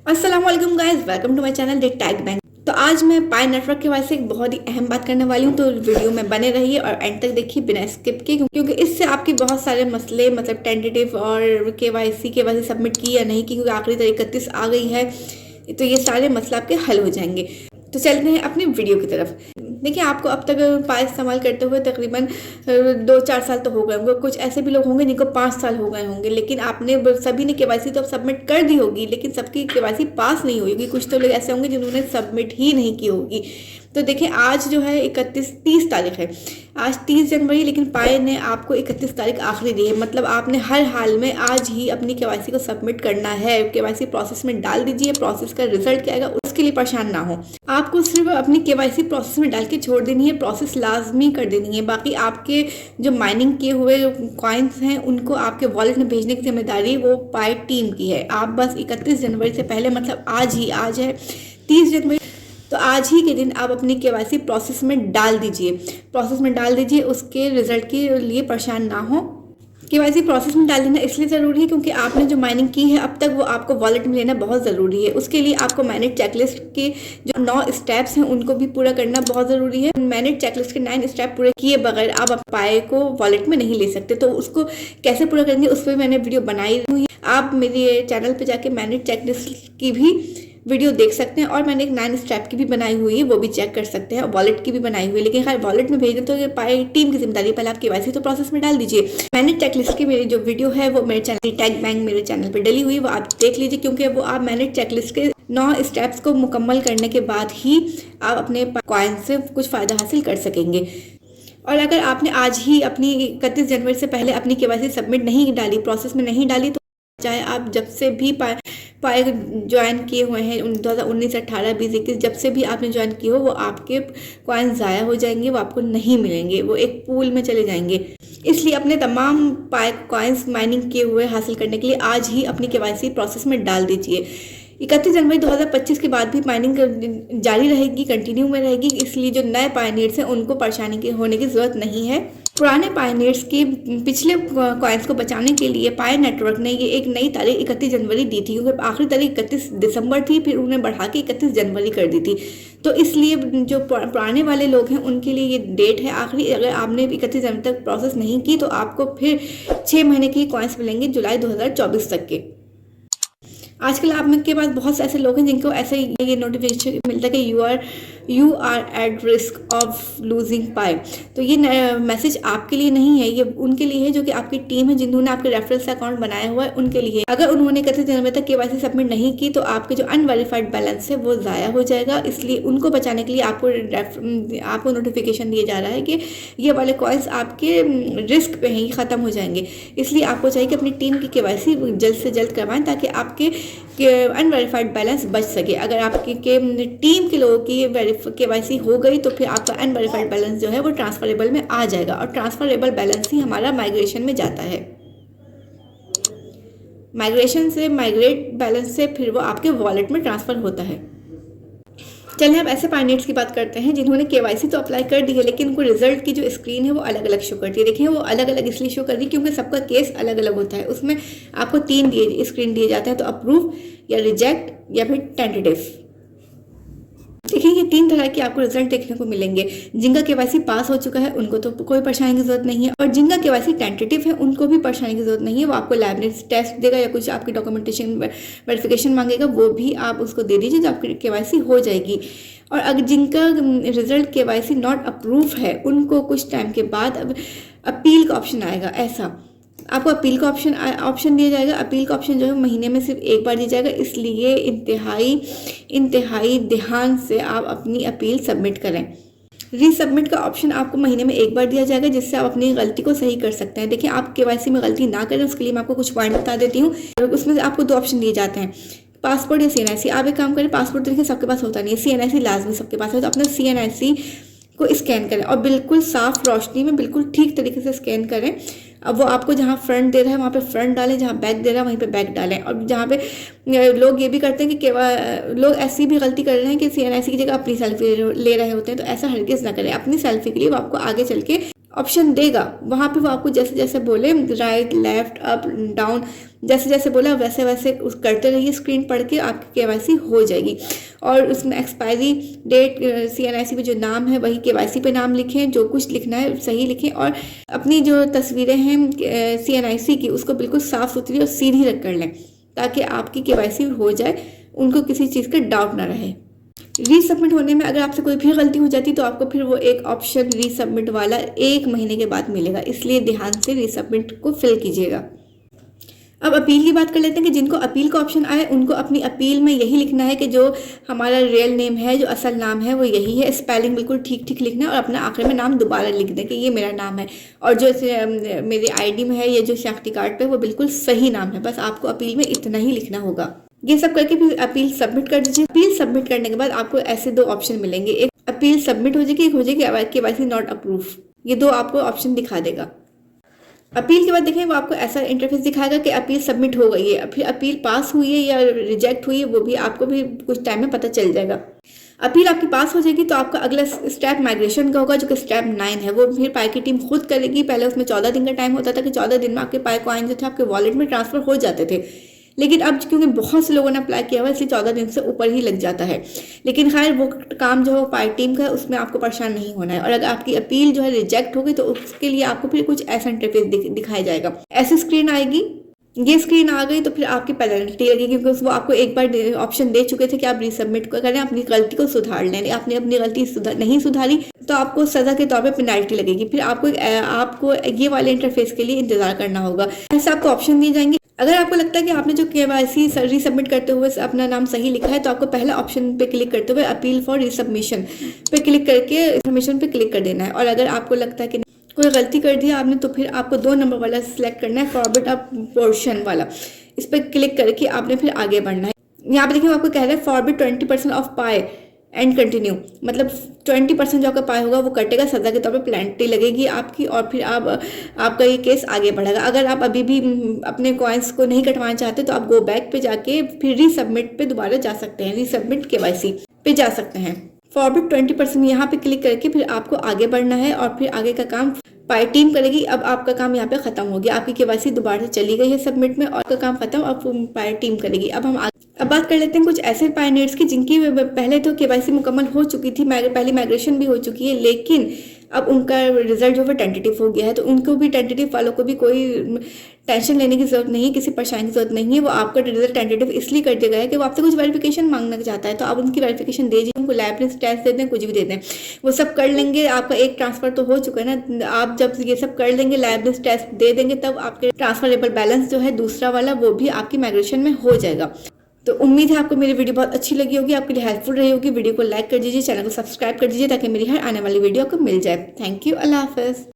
अस्सलाम वालेकुम guys, welcome to my channel the tag bank. तो आज मैं पाई नेटवर्क के बारे से एक बहुत ही अहम बात करने वाली हूँ। तो वीडियो में बने रहिए और एंड तक देखिए बिना स्किप के, क्योंकि इससे आपके बहुत सारे मसले मतलब टेंटेटिव और केवाईसी सबमिट की या नहीं की, क्योंकि आखिरी तारीख 31 आ गई है। तो ये सारे मसले आपके हल हो जाएंगे। तो चलते हैं अपनी वीडियो की तरफ। देखिए, आपको अब तक पाई इस्तेमाल करते हुए तकरीबन 2-4 साल तो हो गए होंगे। कुछ ऐसे भी लोग होंगे जिनको 5 साल हो गए होंगे, लेकिन आपने सभी ने केवाईसी तो अब सबमिट कर दी होगी, लेकिन सबकी केवाईसी पास नहीं हुई होगी। कुछ तो लोग ऐसे होंगे जिन्होंने सबमिट ही नहीं की होगी। तो देखिए, आज जो है 30 तारीख है, आज 30 जनवरी, लेकिन पाई ने आपको 31 तारीख आखिरी दी है। मतलब आपने हर हाल में आज ही अपनी केवाईसी को सबमिट करना है। केवाईसी प्रोसेस में डाल दीजिए। प्रोसेस का रिजल्ट क्या आएगा उसके लिए परेशान ना हो। आपको सिर्फ अपनी केवाईसी प्रोसेस में डाल के छोड़ देनी है, प्रोसेस लाजमी कर देनी है। बाकी आपके जो माइनिंग किए हुए कॉइन्स हैं उनको आपके वॉलेट में भेजने की जिम्मेदारी वो पाई टीम की है। आप बस 31 जनवरी से पहले, मतलब आज है 30 जनवरी, तो आज ही के दिन आप अपनी केवाईसी प्रोसेस में डाल दीजिए। उसके रिजल्ट के लिए परेशान ना हो। केवाईसी प्रोसेस में डाल देना इसलिए ज़रूरी है क्योंकि आपने जो माइनिंग की है अब तक वो आपको वॉलेट में लेना बहुत ज़रूरी है। उसके लिए आपको मैनेज चेकलिस्ट के जो 9 स्टेप्स हैं उनको भी पूरा करना बहुत ज़रूरी है। मैनेज चेकलिस्ट के 9 स्टेप पूरे किए बगैर आप पाई को वॉलेट में नहीं ले सकते। तो उसको कैसे पूरा करेंगे उस पर मैंने वीडियो बनाई हुई है। आप मेरे चैनल पर जाके मैनेज चेकलिस्ट की भी वीडियो देख सकते हैं, और मैंने एक 9 स्टेप की भी बनाई हुई है, वो भी चेक कर सकते हैं। वॉलेट की भी बनाई हुई है, लेकिन खैर वॉलेट में भेजें तो ये पाई टीम की जिम्मेदारी। पहले आप केवाईसी तो प्रोसेस में डाल दीजिए। मैंने चेकलिस्ट की मेरी जो वीडियो है वो मेरे चैनल टैग बैंक मेरे चैनल पर डली हुई है, वो आप देख लीजिए, क्योंकि वो आप मैनेज चेकलिस्ट के 9 स्टेप्स को मुकम्मल करने के बाद ही आप अपने कॉइन से कुछ फ़ायदा हासिल कर सकेंगे। और अगर आपने आज ही अपनी 31 जनवरी से पहले अपनी केवाईसी सबमिट नहीं डाली, प्रोसेस में नहीं डाली, तो चाहे आप जब से भी पाई ज्वाइन किए हुए हैं 2019, 18, 20, 21, जब से भी आपने ज्वाइन किए हो, वो आपके कॉइन ज़ाया हो जाएंगे, वो आपको नहीं मिलेंगे, वो एक पूल में चले जाएंगे। इसलिए अपने तमाम पाई कॉइन्स माइनिंग किए हुए हासिल करने के लिए आज ही अपनी केवाईसी प्रोसेस में डाल दीजिए। 31 जनवरी 2025 के बाद भी माइनिंग जारी रहेगी, कंटिन्यू में रहेगी। इसलिए जो नए पायनियर्स हैं उनको परेशानी होने की ज़रूरत नहीं है। पुराने पायनियर्स के पिछले कॉइन्स को बचाने के लिए पाई नेटवर्क ने ये एक नई तारीख 31 जनवरी दी थी, क्योंकि आखिरी तारीख 31 दिसंबर थी, फिर उन्हें बढ़ा के 31 जनवरी कर दी थी। तो इसलिए जो पुराने वाले लोग हैं उनके लिए ये डेट है आखिरी। अगर आपने 31 जनवरी तक प्रोसेस नहीं की तो आपको फिर 6 महीने की कॉइन्स मिलेंगे जुलाई 2024 तक के। आजकल आप के पास बहुत से ऐसे लोग हैं जिनको ऐसे ये नोटिफिकेशन मिलता है कि you are at risk of losing Pi. तो ये मैसेज आपके लिए नहीं है, ये उनके लिए है जो कि आपकी टीम है, जिन्होंने आपके रेफरेंस अकाउंट बनाया हुआ है उनके लिए। अगर उन्होंने 31 जनवरी तक केवाईसी सबमिट नहीं की तो आपके जो अनवेरीफाइड बैलेंस है वो ज़ाया हो जाएगा। इसलिए उनको बचाने के लिए आपको नोटिफिकेशन दिया जा रहा है कि ये वाले कॉइन्स आपके रिस्क पे हैं, ये ख़त्म हो जाएंगे। इसलिए आपको चाहिए कि अपनी टीम की केवाईसी जल्द से जल्द करवाएं ताकि आपके अनवेरीफाइड बैलेंस बच सके। अगर आपकी टीम के लोगों की केवाईसी हो गई तो फिर आपका अनवेरीफाइड बैलेंस जो है वो ट्रांसफरेबल में आ जाएगा, और ट्रांसफरेबल बैलेंस ही हमारा माइग्रेशन में जाता है। माइग्रेट बैलेंस से फिर वो आपके वॉलेट में ट्रांसफ़र होता है। चलिए अब ऐसे पायनियर्स की बात करते हैं जिन्होंने केवाईसी तो अप्लाई कर दी है, लेकिन उनको रिजल्ट की जो स्क्रीन है वो अलग अलग शो करती है। देखिए, वो अलग अलग इसलिए शो कर रही है क्योंकि सबका केस अलग अलग होता है। उसमें आपको 3 स्क्रीन दिए जाते हैं, तो अप्रूव या रिजेक्ट या फिर टेंटेटिव। देखिए, ये 3 तरह के आपको रिजल्ट देखने को मिलेंगे। जिनका केवाईसी पास हो चुका है उनको तो कोई परेशानी की जरूरत नहीं है, और जिनका केवाईसी टेंटेटिव है उनको भी परेशानी की जरूरत नहीं है। वो आपको लैब में टेस्ट देगा या कुछ आपकी डॉक्यूमेंटेशन वेरिफिकेशन मांगेगा, वो भी आप उसको दे दीजिए, जो आपकी केवाईसी हो जाएगी। और अगर जिनका रिजल्ट केवाईसी नॉट अप्रूव है उनको कुछ टाइम के बाद अब अपील का ऑप्शन आएगा। ऐसा आपको अपील का ऑप्शन दिया जाएगा। अपील का ऑप्शन जो है महीने में सिर्फ एक बार दिया जाएगा, इसलिए इंतहाई ध्यान से आप अपनी अपील सबमिट करें। रीसबमिट का ऑप्शन आपको महीने में एक बार दिया जाएगा, जिससे आप अपनी गलती को सही कर सकते हैं। देखिए, आप केवाईसी में गलती ना करें उसके लिए मैं आपको कुछ पॉइंट बता देती हूँ। उसमें से आपको 2 ऑप्शन दिए जाते हैं, पासपोर्ट या CNIC। आप एक काम करें, पासपोर्ट तो देखिए सबके पास होता नहीं है, CNIC लाजमी सबके पास है, तो अपना CNIC को स्कैन करें और बिल्कुल साफ रोशनी में बिल्कुल ठीक तरीके से स्कैन करें। अब वो आपको जहाँ फ्रंट दे रहा है वहाँ पे फ्रंट डालें, जहाँ बैक दे रहा है वहीं पे बैक डालें। और जहाँ पे लोग ये भी करते हैं कि लोग ऐसी भी गलती कर रहे हैं कि CNIC की जगह अपनी सेल्फी ले रहे होते हैं, तो ऐसा हरगिज़ ना करें। अपनी सेल्फी के लिए वो आपको आगे चल के ऑप्शन देगा, वहाँ पे वो आपको जैसे जैसे बोले राइट लेफ्ट अप डाउन जैसे जैसे बोला वैसे वैसे करते रहिए, स्क्रीन पढ़ के आपकी केवाईसी हो जाएगी। और उसमें एक्सपायरी डेट, CNIC पे जो नाम है वही KYC पे नाम लिखें, जो कुछ लिखना है सही लिखें, और अपनी जो तस्वीरें हैं CNIC की उसको बिल्कुल साफ़ सुथरी और सीधी रख कर लें ताकि आपकी KYC हो जाए, उनको किसी चीज़ का डाउट ना रहे। रीसबमिट होने में अगर आपसे कोई भी गलती हो जाती तो आपको फिर वो एक ऑप्शन रीसबमिट वाला 1 महीने के बाद मिलेगा, इसलिए ध्यान से रीसबमिट को फिल कीजिएगा। अब अपील की बात कर लेते हैं कि जिनको अपील का ऑप्शन आए उनको अपनी अपील में यही लिखना है कि जो हमारा रियल नेम है, जो असल नाम है वो यही है, स्पेलिंग बिल्कुल ठीक ठीक लिखना है और अपना आखिर में नाम दोबारा लिख दें कि ये मेरा नाम है, और जो मेरी ID में है या जो शनाख्ती कार्ड पे वो बिल्कुल सही नाम है। बस आपको अपील में इतना ही लिखना होगा। ये सब करके फिर अपील सबमिट कर दीजिए। अपील सबमिट करने के बाद आपको ऐसे 2 ऑप्शन मिलेंगे, एक अपील सबमिट हो जाएगी, एक हो जाएगी KYC नॉट अप्रूव। ये 2 आपको ऑप्शन दिखा देगा। अपील के बाद देखें वो आपको ऐसा इंटरफेस दिखाएगा कि अपील सबमिट हो गई है, फिर अपील पास हुई है या रिजेक्ट हुई है वो भी आपको भी कुछ टाइम में पता चल जाएगा। अपील आपकी पास हो जाएगी तो आपका अगला स्टेप माइग्रेशन का होगा, जो कि स्टेप 9 है। वो फिर पाई की टीम खुद करेगी। पहले उसमें 14 दिन का टाइम होता था कि 14 दिन में आपके पाई कॉइन जो थे आपके वॉलेट में ट्रांसफर हो जाते थे, लेकिन अब क्योंकि बहुत से लोगों ने अप्लाई किया हुआ इसलिए 14 दिन से ऊपर ही लग जाता है। लेकिन खैर वो काम जो है पाई टीम का है, उसमें आपको परेशान नहीं होना है। और अगर आपकी अपील जो है रिजेक्ट हो गई तो उसके लिए आपको फिर कुछ ऐसा इंटरफेस दिखाया जाएगा, ऐसी स्क्रीन आएगी। ये स्क्रीन आ गई तो फिर आपकी पेनल्टी लगेगी, क्योंकि वो आपको एक बार ऑप्शन दे चुके थे कि आप रीसबमिट करें, अपनी गलती को सुधार लें। आपने अपनी गलती नहीं सुधारी तो आपको सज़ा के तौर पे पेनल्टी लगेगी। फिर आपको ये वाले इंटरफेस के लिए इंतजार करना होगा। ऐसे आपको ऑप्शन दिए जाएंगे। अगर आपको लगता है कि आपने जो KYC रीसबमिट करते हुए अपना नाम सही लिखा है तो आपको पहला ऑप्शन पे क्लिक करते हुए अपील फॉर रीसबमिशन पे क्लिक करके सबमिशन पे क्लिक कर देना है। और अगर आपको लगता है कि कोई गलती कर दिया आपने तो फिर आपको 2 नंबर वाला सिलेक्ट करना है, फॉरवर्ड अप पोर्शन वाला। इस पर क्लिक करके आपने फिर आगे बढ़ना है। यहाँ पे देखिए आपको कह रहा है forward 20% of pi and continue, मतलब 20% जो आपका पाई होगा वो कटेगा, सजा के तौर पे पेनल्टी लगेगी आपकी, और फिर आपका ये केस आगे बढ़ेगा। अगर आप अभी भी अपने कॉइन्स को नहीं कटवाना चाहते तो आप गो बैक पे जाके फिर रीसबमिट पे दोबारा जा सकते हैं, रीसबमिट KYC पे जा सकते हैं। फॉरवर्ड 20% यहाँ पे क्लिक करके फिर आपको आगे बढ़ना है और फिर आगे का काम पाई टीम करेगी। अब आपका काम यहाँ पे खत्म हो गया, आपकी KYC दोबारा से चली गई है सबमिट में और आपका काम खत्म, अब पाई टीम करेगी। अब बात कर लेते हैं कुछ ऐसे पायनियर्स की जिनकी पहले तो KYC मुकम्मल हो चुकी थी, पहली माइग्रेशन भी हो चुकी है, लेकिन अब उनका रिजल्ट जो है टेंटेटिव हो गया है। तो उनको भी, टेंटेटिव वालों को भी कोई टेंशन लेने की जरूरत नहीं है, किसी परेशानी की जरूरत नहीं है। वो आपका रिजल्ट टेंटेटिव इसलिए कर दिया गया है कि वो आपसे कुछ वेरिफिकेशन मांगना चाहता है, तो आप उनकी वेरिफिकेशन दे दीजिए, उनको लाइब्रेरी टेस्ट दे दें, कुछ भी दे दें, वो सब कर लेंगे। आपका एक ट्रांसफर तो हो चुका है ना, आप जब ये सब कर लेंगे, लाइब्रेरी टेस्ट दे देंगे, तब आपके ट्रांसफरेबल बैलेंस जो है दूसरा वाला वो भी आपकी माइग्रेशन में हो जाएगा। तो उम्मीद है आपको मेरी वीडियो बहुत अच्छी लगी होगी, आपके लिए हेल्पफुल रही होगी। वीडियो को लाइक कर दीजिए, चैनल को सब्सक्राइब कर दीजिए ताकि मेरी हर आने वाली वीडियो आपको मिल जाए। थैंक यू, अल्लाह हाफ़िज़।